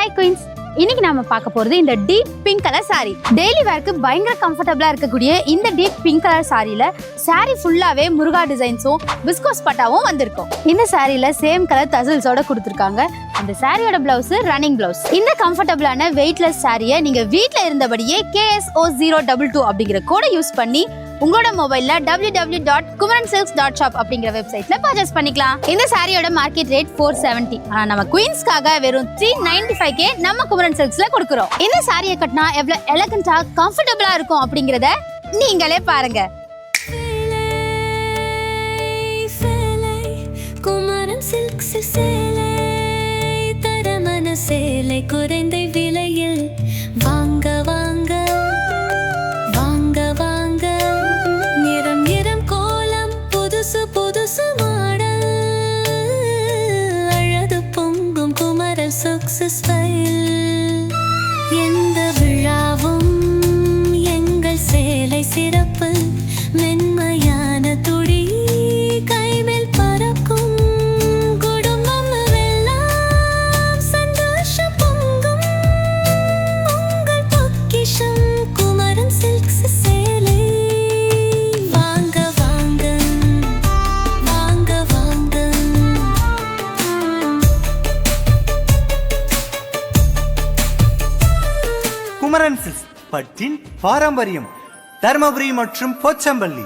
Hi queens, இன்னைக்கு நாம பார்க்க போறது இந்த deep pink colour sari. Daily வேர்க்கு பயங்கர கம்ஃபர்டபுளா இருக்கக்கூடிய இந்த டீப் பிங்க் கலர் சாரியில சாரி ஃபுல்லாவே முருகா டிசைன்ஸும் விஸ்கோஸ் பட்டாவும் வந்திருக்கும். இந்த சாரியில சேம் கலர் தசில்ஸோட கொடுத்துருக்காங்க. இந்த சாரியோட பிளவுஸ் ரன்னிங் பிளவுஸ். இந்த கம்ஃபர்டபுளான வெயிட்லெஸ் சாரியை நீங்க வீட்ல இருந்தபடியே KSO022 அப்படிங்கிற கோடை யூஸ் பண்ணி உங்களோட மொபைல்ல www.kumaransilks.shop அப்படிங்கிற வெப்சைட்ல பர்ச்சேஸ் பண்ணிக்கலாம். இந்த சாரியோட மார்க்கெட் ரேட் 470. ஆனா நம்ம குயின்ஸ்க்காக வெறும் 395K நம்ம குமரன் சில்க்ஸ்ல கொடுக்குறோம். இந்த சாரியை கட்டினா எவ்வளவு எலகண்டா கம்ஃபர்டபுளா இருக்கும் அப்படிங்கறத நீங்களே பாருங்க. குமரன் சில்க்ஸ் சேலை தரமான சேலை குறைந்த விலையில் வாங்க வாங்க வாங்க வாங்க. நிறம் நிறம் கோலம் புதுசு புதுசு மாடல் அழகு பொங்கும் குமரன் சில்க்ஸ் ஸ்டைல். எந்த விழாவும் எங்கள் சேலை சிறப்பு மென்மையான துடி கைமேல் பறக்கும் குடும்பம் எல்லாம் சந்தோஷம் பொங்கும் உங்கள் பொக்கிஷம் குமரன் சில்க்ஸ் சேலை. வாங்க வாங்க வாங்க வாங்க. குமரன் சில்க்ஸ் பட்டின் பாரம்பரியம் தர்மபுரி மற்றும் போச்சம்பள்ளி.